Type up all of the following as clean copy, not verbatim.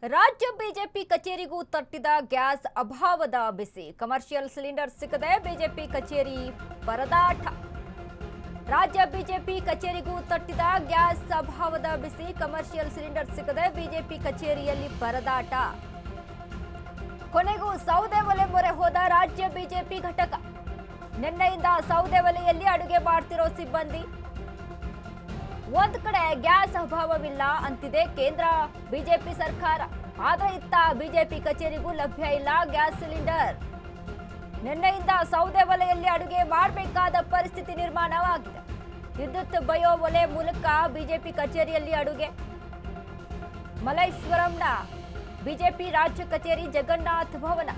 ರಾಜ್ಯ BJP ಕಚೇರಿಗೂ ತಟ್ಟಿದ gas ಅಭಾವದ ಬಿಸಿ. Commercial cylinder ಸಿಗದೆ BJP ಕಚೇರಿ ಪರದಾಟ. ರಾಜ್ಯ ಬಿಜೆಪಿ ಕಚೇರಿಗೂ ತಟ್ಟಿದ ಗ್ಯಾಸ್ ಅಭಾವದ ಬಿಸಿ. ಕಮರ್ಷಿಯಲ್ ಸಿಲಿಂಡರ್ ಸಿಗದೆ ಬಿಜೆಪಿ ಕಚೇರಿಯಲ್ಲಿ ಪರದಾಟ. ಕೊನೆಗೂ ಸೌದೆ ಒಲೆ ಮೊರೆ ಹೋದ ರಾಜ್ಯ ಬಿಜೆಪಿ ಘಟಕ. ನಿನ್ನೆಯಿಂದ ಸೌದೆ ಒಲೆಯಲ್ಲಿ ಅಡುಗೆ ಮಾಡ್ತಿರೋ ಸಿಬ್ಬಂದಿ. ಒಂದ್ ಕಡೆ ಗ್ಯಾಸ್ ಅಭಾವವಿಲ್ಲ ಅಂತಿದೆ ಕೇಂದ್ರ ಬಿಜೆಪಿ ಸರ್ಕಾರ, ಆದ್ರೆ ಇತ್ತ ಬಿಜೆಪಿ ಕಚೇರಿಗೂ ಲಭ್ಯ ಇಲ್ಲ ಗ್ಯಾಸ್ ಸಿಲಿಂಡರ್. ನಿನ್ನೆಯಿಂದ ಸೌದೆ ಒಲೆಯಲ್ಲಿ ಅಡುಗೆ ಮಾಡಬೇಕಾದ ಪರಿಸ್ಥಿತಿ ನಿರ್ಮಾಣವಾಗಿದೆ. ವಿದ್ಯುತ್ ಬಯೋ ಒಲೆ ಮೂಲಕ ಬಿಜೆಪಿ ಕಚೇರಿಯಲ್ಲಿ ಅಡುಗೆ. ಮಲ್ಲೇಶ್ವರಂನ ಬಿಜೆಪಿ ರಾಜ್ಯ ಕಚೇರಿ ಜಗನ್ನಾಥ ಭವನ.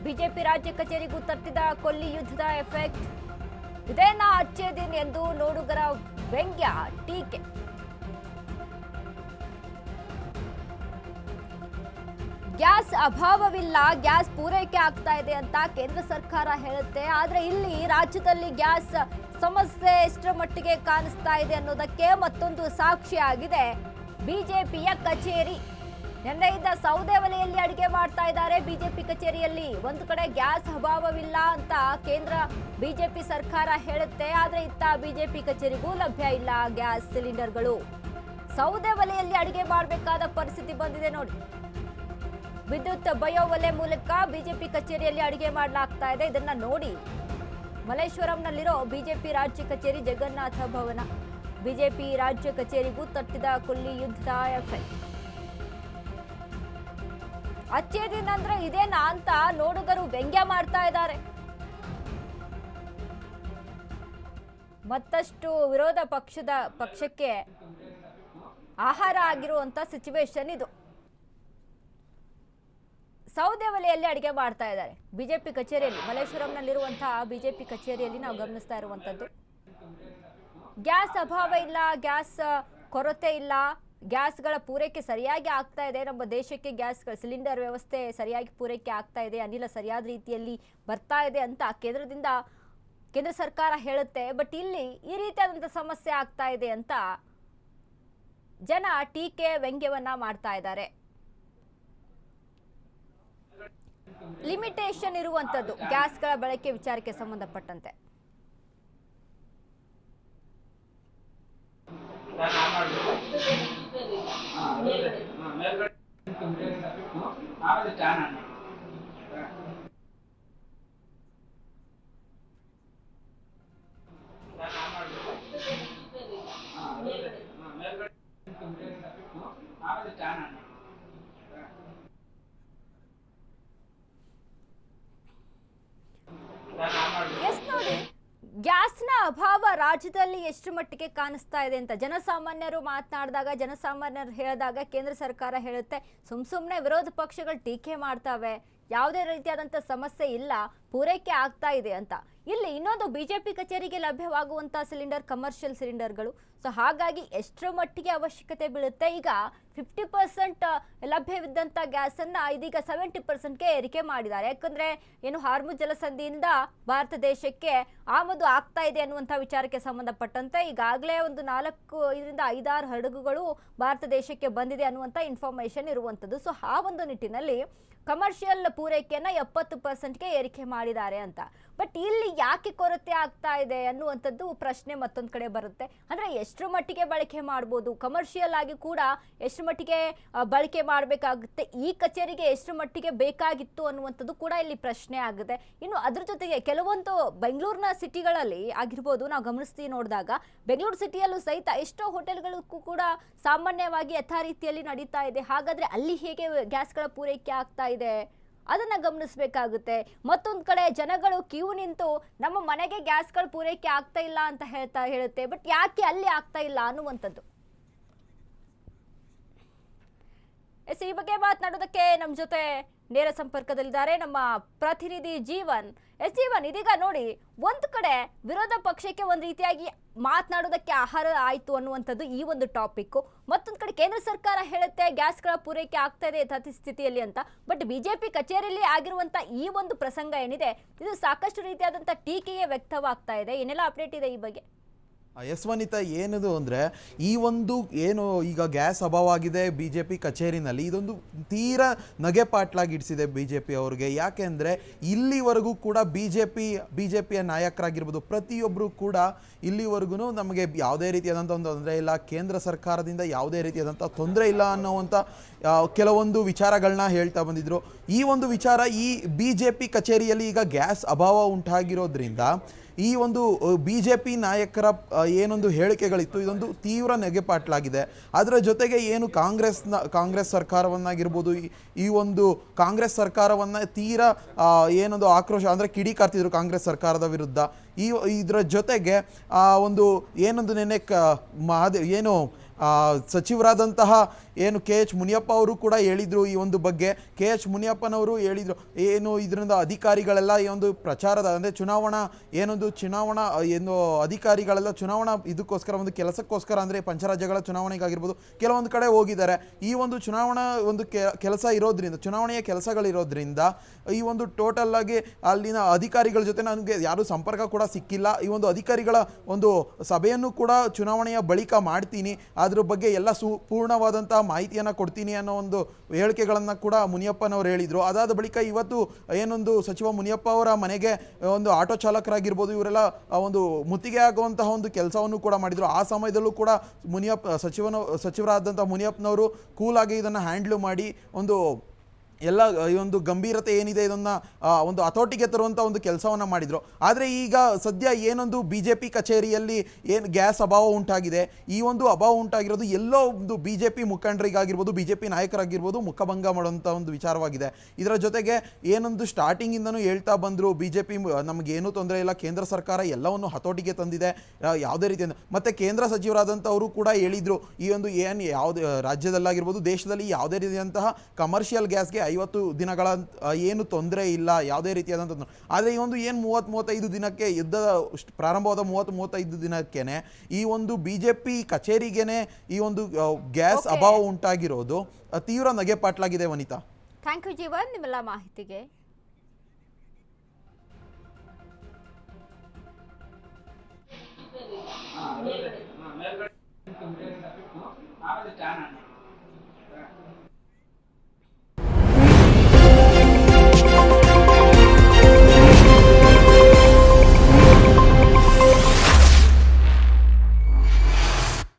ಬಿಜೆಪಿ ರಾಜ್ಯ ಕಚೇರಿಗೂ ತಟ್ಟಿದ ಕೊಲ್ಲಿ ಯುದ್ಧದ ಎಫೆಕ್ಟ್. ಇದೇನಾ ಅಚ್ಚೇ ದಿನ ಎಂದು ನೋಡುಗರ ವ್ಯಂಗ್ಯ ಟೀಕೆ. ಗ್ಯಾಸ್ ಅಭಾವವಿಲ್ಲ, ಗ್ಯಾಸ್ ಪೂರೈಕೆ ಆಗ್ತಾ ಇದೆ ಅಂತ ಕೇಂದ್ರ ಸರ್ಕಾರ ಹೇಳುತ್ತೆ. ಆದ್ರೆ ಇಲ್ಲಿ ರಾಜ್ಯದಲ್ಲಿ ಗ್ಯಾಸ್ ಸಮಸ್ಯೆ ಎಷ್ಟರ ಮಟ್ಟಿಗೆ ಕಾಣಿಸ್ತಾ ಇದೆ ಅನ್ನೋದಕ್ಕೆ ಮತ್ತೊಂದು ಸಾಕ್ಷಿಯಾಗಿದೆ ಬಿಜೆಪಿಯ ಕಚೇರಿ. ನಿನ್ನೆಯಿಂದ ಸೌದೆ ಒಲೆಯಲ್ಲಿ ಅಡುಗೆ ಮಾಡ್ತಾ ಇದ್ದಾರೆ ಬಿಜೆಪಿ ಕಚೇರಿಯಲ್ಲಿ. ಒಂದು ಕಡೆ ಗ್ಯಾಸ್ ಅಭಾವವಿಲ್ಲ ಅಂತ ಕೇಂದ್ರ ಬಿಜೆಪಿ ಸರ್ಕಾರ ಹೇಳುತ್ತೆ, ಆದ್ರೆ ಇತ್ತ ಬಿಜೆಪಿ ಕಚೇರಿಗೂ ಲಭ್ಯ ಇಲ್ಲ ಗ್ಯಾಸ್ ಸಿಲಿಂಡರ್ಗಳು. ಸೌದೆ ಒಲೆಯಲ್ಲಿ ಅಡುಗೆ ಮಾಡಬೇಕಾದ ಪರಿಸ್ಥಿತಿ ಬಂದಿದೆ ನೋಡಿ. ವಿದ್ಯುತ್ ಬಯೋ ಒಲೆ ಮೂಲಕ ಬಿಜೆಪಿ ಕಚೇರಿಯಲ್ಲಿ ಅಡುಗೆ ಮಾಡಲಾಗ್ತಾ ಇದೆ. ಇದನ್ನ ನೋಡಿ ಮಲ್ಲೇಶ್ವರಂನಲ್ಲಿರೋ ಬಿಜೆಪಿ ರಾಜ್ಯ ಕಚೇರಿ ಜಗನ್ನಾಥ ಭವನ. ಬಿಜೆಪಿ ರಾಜ್ಯ ಕಚೇರಿಗೂ ತಟ್ಟಿದ ಕೊಲ್ಲಿ ಯುದ್ಧದ ಎಫೆಕ್ಟ್. ಅಚ್ಚೇ ದಿನ ಅಂದ್ರೆ ಇದೇನಾ ಅಂತ ನೋಡುಗರು ವ್ಯಂಗ್ಯ ಮಾಡ್ತಾ ಇದ್ದಾರೆ. ಮತ್ತಷ್ಟು ವಿರೋಧ ಪಕ್ಷಕ್ಕೆ ಆಹಾರ ಆಗಿರುವಂತ ಸಿಚುವೇಶನ್ ಇದು. ಸೌದೆ ಒಲೆಯಲ್ಲಿ ಅಡಿಗೆ ಮಾಡ್ತಾ ಇದ್ದಾರೆ ಬಿಜೆಪಿ ಕಚೇರಿಯಲ್ಲಿ. ಮಲ್ಲೇಶ್ವರಂನಲ್ಲಿರುವಂತಹ ಬಿಜೆಪಿ ಕಚೇರಿಯಲ್ಲಿ ನಾವು ಗಮನಿಸ್ತಾ ಇರುವಂತದ್ದು. ಗ್ಯಾಸ್ ಅಭಾವ ಇಲ್ಲ, ಗ್ಯಾಸ್ ಕೊರತೆ ಇಲ್ಲ, ಗ್ಯಾಸ್ಗಳ ಪೂರೈಕೆ ಸರಿಯಾಗಿ ಆಗ್ತಾ ಇದೆ. ನಮ್ಮ ದೇಶಕ್ಕೆ ಗ್ಯಾಸ್ಗಳ ಸಿಲಿಂಡರ್ ವ್ಯವಸ್ಥೆ ಸರಿಯಾಗಿ ಪೂರೈಕೆ ಆಗ್ತಾ ಇದೆ, ಅನಿಲ ಸರಿಯಾದ ರೀತಿಯಲ್ಲಿ ಬರ್ತಾ ಇದೆ ಅಂತ ಕೇಂದ್ರ ಸರ್ಕಾರ ಹೇಳುತ್ತೆ. ಬಟ್ ಇಲ್ಲಿ ಈ ರೀತಿಯಾದಂಥ ಸಮಸ್ಯೆ ಆಗ್ತಾ ಇದೆ ಅಂತ ಜನ ಟೀಕೆ ವ್ಯಂಗ್ಯವನ್ನ ಮಾಡ್ತಾ ಇದ್ದಾರೆ. ಲಿಮಿಟೇಷನ್ ಇರುವಂತದ್ದು ಗ್ಯಾಸ್ಗಳ ಬಳಕೆ ವಿಚಾರಕ್ಕೆ ಸಂಬಂಧಪಟ್ಟಂತೆ. ಎಸ್ ನೋಡಿ, ಗ್ಯಾಸ್ನ ಅಭಾವ ರಾಜ್ಯದಲ್ಲಿ ಎಷ್ಟು ಮಟ್ಟಿಗೆ ಕಾಣಿಸ್ತಾ ಇದೆ ಅಂತ ಜನಸಾಮಾನ್ಯರು ಮಾತನಾಡಿದಾಗ, ಜನಸಾಮಾನ್ಯರು ಹೇಳಿದಾಗ ಕೇಂದ್ರ ಸರ್ಕಾರ ಹೇಳುತ್ತೆ ಸುಮ್ಮನೆ ವಿರೋಧ ಪಕ್ಷಗಳು ಟೀಕೆ ಮಾಡ್ತಾವೆ, ಯಾವುದೇ ರೀತಿಯಾದಂಥ ಸಮಸ್ಯೆ ಇಲ್ಲ, ಪೂರೈಕೆ ಆಗ್ತಾ ಇದೆ ಅಂತ. ಇಲ್ಲಿ ಇನ್ನೊಂದು ಬಿಜೆಪಿ ಕಚೇರಿಗೆ ಲಭ್ಯವಾಗುವಂಥ ಸಿಲಿಂಡರ್ ಕಮರ್ಷಿಯಲ್ ಸಿಲಿಂಡರ್ಗಳು. ಸೊ ಹಾಗಾಗಿ ಎಷ್ಟರ ಮಟ್ಟಿಗೆ ಅವಶ್ಯಕತೆ ಬೀಳುತ್ತೆ. ಈಗ 50% ಲಭ್ಯವಿದ್ದಂಥ ಗ್ಯಾಸನ್ನು ಇದೀಗ 70%ಗೆ ಏರಿಕೆ ಮಾಡಿದ್ದಾರೆ. ಯಾಕಂದರೆ ಏನು ಹಾರ್ಮುಜ್ ಜಲಸಂಧಿಯಿಂದ ಭಾರತ ದೇಶಕ್ಕೆ ಆಮದು ಆಗ್ತಾ ಇದೆ ಅನ್ನುವಂಥ ವಿಚಾರಕ್ಕೆ ಸಂಬಂಧಪಟ್ಟಂತೆ ಈಗಾಗಲೇ ಒಂದು 4-5 ಹಡಗುಗಳು ಭಾರತ ದೇಶಕ್ಕೆ ಬಂದಿದೆ ಅನ್ನುವಂಥ ಇನ್ಫಾರ್ಮೇಷನ್ ಇರುವಂಥದ್ದು. ಸೊ ಆ ಒಂದು ನಿಟ್ಟಿನಲ್ಲಿ ಕಮರ್ಷಿಯಲ್ ಪೂರೈಕೆಯನ್ನು 70%ಗೆ ಏರಿಕೆ ಮಾಡಿದ್ದಾರೆ ಅಂತ. ಬಟ್ ಇಲ್ಲಿ ಯಾಕೆ ಕೊರತೆ ಆಗ್ತಾ ಇದೆ ಅನ್ನುವಂಥದ್ದು ಪ್ರಶ್ನೆ ಮತ್ತೊಂದು ಕಡೆ ಬರುತ್ತೆ. ಅಂದರೆ ಎಷ್ಟರ ಮಟ್ಟಿಗೆ ಬಳಕೆ ಮಾಡ್ಬೋದು, ಕಮರ್ಷಿಯಲ್ ಆಗಿ ಕೂಡ ಎಷ್ಟು ಮಟ್ಟಿಗೆ ಬಳಕೆ ಮಾಡಬೇಕಾಗುತ್ತೆ, ಈ ಕಚೇರಿಗೆ ಎಷ್ಟು ಮಟ್ಟಿಗೆ ಬೇಕಾಗಿತ್ತು ಅನ್ನುವಂಥದ್ದು ಕೂಡ ಇಲ್ಲಿ ಪ್ರಶ್ನೆ ಆಗುತ್ತೆ. ಇನ್ನು ಅದ್ರ ಜೊತೆಗೆ ಕೆಲವೊಂದು ಬೆಂಗಳೂರಿನ ಸಿಟಿಗಳಲ್ಲಿ ಆಗಿರ್ಬೋದು, ನಾವು ಗಮನಿಸ್ತೀವಿ ನೋಡಿದಾಗ ಬೆಂಗಳೂರು ಸಿಟಿಯಲ್ಲೂ ಸಹಿತ ಎಷ್ಟೋ ಹೋಟೆಲ್ಗಳಿಗೂ ಕೂಡ ಸಾಮಾನ್ಯವಾಗಿ ಯಥಾ ರೀತಿಯಲ್ಲಿ ನಡೀತಾ ಇದೆ. ಹಾಗಾದರೆ ಅಲ್ಲಿ ಹೇಗೆ ಗ್ಯಾಸ್ಗಳ ಪೂರೈಕೆ ಆಗ್ತಾ ಇದೆ ಅದನ್ನ ಗಮನಿಸಬೇಕಾಗುತ್ತೆ. ಮತ್ತೊಂದು ಕಡೆ ಜನಗಳು ಕ್ಯೂ ನಿಂತು ನಮ್ಮ ಮನೆಗೆ ಗ್ಯಾಸ್ಗಳು ಪೂರೈಕೆ ಆಗ್ತಾ ಇಲ್ಲ ಅಂತ ಹೇಳುತ್ತೆ. ಬಟ್ ಯಾಕೆ ಅಲ್ಲಿ ಆಗ್ತಾ ಇಲ್ಲ ಅನ್ನುವಂಥದ್ದು. ಈ ಬಗ್ಗೆ ಮಾತನಾಡೋದಕ್ಕೆ ನಮ್ಮ ಜೊತೆ ನೇರ ಸಂಪರ್ಕದಲ್ಲಿದ್ದಾರೆ ನಮ್ಮ ಪ್ರತಿನಿಧಿ ಜೀವನ್. ಜೀವನ್, ಇದೀಗ ನೋಡಿ ಒಂದು ಕಡೆ ವಿರೋಧ ಪಕ್ಷಕ್ಕೆ ಒಂದು ರೀತಿಯಾಗಿ ಮಾತನಾಡೋದಕ್ಕೆ ಆಹಾರ ಆಯಿತು ಅನ್ನುವಂಥದ್ದು ಈ ಒಂದು ಟಾಪಿಕ್. ಮತ್ತೊಂದು ಕಡೆ ಕೇಂದ್ರ ಸರ್ಕಾರ ಹೇಳುತ್ತೆ ಗ್ಯಾಸ್ಗಳ ಪೂರೈಕೆ ಆಗ್ತಾ ಇದೆ ಯಥಾತಿ ಸ್ಥಿತಿಯಲ್ಲಿ ಅಂತ. ಬಟ್ ಬಿಜೆಪಿ ಕಚೇರಿಯಲ್ಲಿ ಆಗಿರುವಂಥ ಈ ಒಂದು ಪ್ರಸಂಗ ಏನಿದೆ ಇದು ಸಾಕಷ್ಟು ರೀತಿಯಾದಂಥ ಟೀಕೆಗೆ ವ್ಯಕ್ತವಾಗ್ತಾ ಇದೆ. ಏನೆಲ್ಲ ಅಪ್ಡೇಟ್ ಇದೆ ಈ ಬಗ್ಗೆ? ಎಸ್ ವನಿತಾ, ಏನಿದು ಅಂದರೆ ಈ ಒಂದು ಏನು ಈಗ ಗ್ಯಾಸ್ ಅಭಾವ ಆಗಿದೆ ಬಿ ಜೆ ಪಿ ಕಚೇರಿನಲ್ಲಿ, ಇದೊಂದು ತೀರಾ ನಗೆಪಾಟ್ಲಾಗಿಡಿಸಿದೆ ಬಿ ಜೆ ಪಿ ಅವ್ರಿಗೆ. ಯಾಕೆ ಅಂದರೆ ಇಲ್ಲಿವರೆಗೂ ಕೂಡ ಬಿ ಜೆ ಪಿಯ ನಾಯಕರಾಗಿರ್ಬೋದು ಪ್ರತಿಯೊಬ್ಬರು ಕೂಡ ಇಲ್ಲಿವರೆಗೂ ನಮಗೆ ಯಾವುದೇ ರೀತಿಯಾದಂಥ ಒಂದು ತೊಂದರೆ ಇಲ್ಲ, ಕೇಂದ್ರ ಸರ್ಕಾರದಿಂದ ಯಾವುದೇ ರೀತಿಯಾದಂಥ ತೊಂದರೆ ಇಲ್ಲ ಅನ್ನೋವಂಥ ಕೆಲವೊಂದು ವಿಚಾರಗಳನ್ನ ಹೇಳ್ತಾ ಬಂದಿದ್ರು. ಈ ಒಂದು ವಿಚಾರ ಈ ಬಿ ಜೆ ಪಿ ಕಚೇರಿಯಲ್ಲಿ ಈಗ ಗ್ಯಾಸ್ ಅಭಾವ ಉಂಟಾಗಿರೋದ್ರಿಂದ ಈ ಒಂದು ಬಿ ಜೆ ಪಿ ನಾಯಕರ ಏನೊಂದು ಹೇಳಿಕೆಗಳಿತ್ತು, ಇದೊಂದು ತೀವ್ರ ನೆಗೆಪಾಟ್ಲಾಗಿದೆ. ಅದರ ಜೊತೆಗೆ ಏನು ಕಾಂಗ್ರೆಸ್ ಸರ್ಕಾರವನ್ನಾಗಿರ್ಬೋದು, ಈ ಒಂದು ಕಾಂಗ್ರೆಸ್ ಸರ್ಕಾರವನ್ನು ತೀರಾ ಏನೊಂದು ಆಕ್ರೋಶ ಅಂದರೆ ಕಿಡಿಕಾರ್ತಿದ್ರು ಕಾಂಗ್ರೆಸ್ ಸರ್ಕಾರದ ವಿರುದ್ಧ. ಇದರ ಜೊತೆಗೆ ಒಂದು ಏನೊಂದು ನೆನೆ ಏನು ಸಚಿವರಾದಂತಹ ಏನು ಕೆ ಎಚ್ ಮುನಿಯಪ್ಪ ಅವರು ಕೂಡ ಹೇಳಿದರು ಈ ಒಂದು ಬಗ್ಗೆ. ಕೆ ಎಚ್ ಮುನಿಯಪ್ಪನವರು ಹೇಳಿದರು ಏನು ಇದರಿಂದ ಅಧಿಕಾರಿಗಳೆಲ್ಲ ಈ ಒಂದು ಪ್ರಚಾರದ ಅಂದರೆ ಚುನಾವಣಾ ಏನು ಅಧಿಕಾರಿಗಳೆಲ್ಲ ಚುನಾವಣಾ ಇದಕ್ಕೋಸ್ಕರ ಒಂದು ಕೆಲಸಕ್ಕೋಸ್ಕರ ಅಂದರೆ ಪಂಚರಾಜ್ಯಗಳ ಚುನಾವಣೆಗಾಗಿರ್ಬೋದು ಕೆಲವೊಂದು ಕಡೆ ಹೋಗಿದ್ದಾರೆ. ಈ ಒಂದು ಚುನಾವಣಾ ಒಂದು ಕೆಲಸ ಇರೋದ್ರಿಂದ, ಚುನಾವಣೆಯ ಕೆಲಸಗಳಿರೋದ್ರಿಂದ ಈ ಒಂದು ಟೋಟಲ್ ಆಗಿ ಅಲ್ಲಿನ ಅಧಿಕಾರಿಗಳ ಜೊತೆ ನನಗೆ ಯಾರೂ ಸಂಪರ್ಕ ಕೂಡ ಸಿಕ್ಕಿಲ್ಲ. ಈ ಒಂದು ಅಧಿಕಾರಿಗಳ ಒಂದು ಸಭೆಯನ್ನು ಕೂಡ ಚುನಾವಣೆಯ ಬಳಿಕ ಮಾಡ್ತೀನಿ, ಅದ್ರ ಬಗ್ಗೆ ಎಲ್ಲ ಪೂರ್ಣವಾದಂಥ ಮಾಹಿತಿಯನ್ನು ಕೊಡ್ತೀನಿ ಅನ್ನೋ ಒಂದು ಹೇಳಿಕೆಗಳನ್ನು ಕೂಡ ಮುನಿಯಪ್ಪನವರು ಹೇಳಿದರು. ಅದಾದ ಬಳಿಕ ಇವತ್ತು ಏನೊಂದು ಸಚಿವ ಮುನಿಯಪ್ಪ ಅವರ ಮನೆಗೆ ಒಂದು ಆಟೋ ಚಾಲಕರಾಗಿರ್ಬೋದು ಇವರೆಲ್ಲ ಒಂದು ಮುತ್ತಿಗೆ ಆಗುವಂತಹ ಒಂದು ಕೆಲಸವನ್ನು ಕೂಡ ಮಾಡಿದರು. ಆ ಸಮಯದಲ್ಲೂ ಕೂಡ ಸಚಿವರಾದಂಥ ಮುನಿಯಪ್ಪನವರು ಕೂಲಾಗಿ ಇದನ್ನು ಹ್ಯಾಂಡ್ಲ್ ಮಾಡಿ ಒಂದು ಎಲ್ಲ ಈ ಒಂದು ಗಂಭೀರತೆ ಏನಿದೆ ಇದನ್ನು ಒಂದು ಹತೋಟಿಗೆ ತರುವಂಥ ಒಂದು ಕೆಲಸವನ್ನು ಮಾಡಿದರು. ಆದರೆ ಈಗ ಸದ್ಯ ಏನೊಂದು ಬಿ ಜೆ ಪಿ ಕಚೇರಿಯಲ್ಲಿ ಏನು ಗ್ಯಾಸ್ ಅಭಾವ ಉಂಟಾಗಿದೆ, ಈ ಒಂದು ಅಭಾವ ಉಂಟಾಗಿರೋದು ಎಲ್ಲೋ ಒಂದು ಬಿ ಜೆ ಪಿ ಮುಖಂಡರಿಗಾಗಿರ್ಬೋದು ಬಿ ಜೆ ಪಿ ನಾಯಕರಾಗಿರ್ಬೋದು ಮುಖಭಂಗ ಮಾಡುವಂಥ ಒಂದು ವಿಚಾರವಾಗಿದೆ. ಇದರ ಜೊತೆಗೆ ಏನೊಂದು ಸ್ಟಾರ್ಟಿಂಗಿಂದನೂ ಹೇಳ್ತಾ ಬಂದರು ಬಿ ಜೆ ಪಿ ನಮಗೇನೂ ತೊಂದರೆ ಇಲ್ಲ, ಕೇಂದ್ರ ಸರ್ಕಾರ ಎಲ್ಲವನ್ನು ಹತೋಟಿಗೆ ತಂದಿದೆ, ಯಾವುದೇ ರೀತಿಯಿಂದ. ಮತ್ತು ಕೇಂದ್ರ ಸಚಿವರಾದಂಥವರು ಕೂಡ ಹೇಳಿದರು ಈ ಒಂದು ಯಾವುದೇ ರಾಜ್ಯದಲ್ಲಾಗಿರ್ಬೋದು ದೇಶದಲ್ಲಿ ಯಾವುದೇ ರೀತಿಯಾದಂತಹ ಕಮರ್ಷಿಯಲ್ ಗ್ಯಾಸ್ಗೆ 50 ದಿನಗಳ ಏನು ತೊಂದರೆ ಇಲ್ಲ, ಯಾವುದೇ ರೀತಿಯಾದಂಥ. ಆದರೆ ಈ ಒಂದು ಏನು 30-35 ದಿನಕ್ಕೆ ಯುದ್ಧ ಪ್ರಾರಂಭವಾದ 30-35 ದಿನಕ್ಕೇನೆ ಈ ಒಂದು ಬಿ ಜೆ ಪಿ ಕಚೇರಿಗೇನೆ ಈ ಒಂದು ಗ್ಯಾಸ್ ಅಭಾವ ಉಂಟಾಗಿರೋದು ತೀವ್ರ ನಗೆಪಾಟ್ಲಾಗಿದೆ ವನಿತಾ. ಥ್ಯಾಂಕ್ ಯು ಜೀವನ್ ನಿಮ್ಮೆಲ್ಲ ಮಾಹಿತಿಗೆ.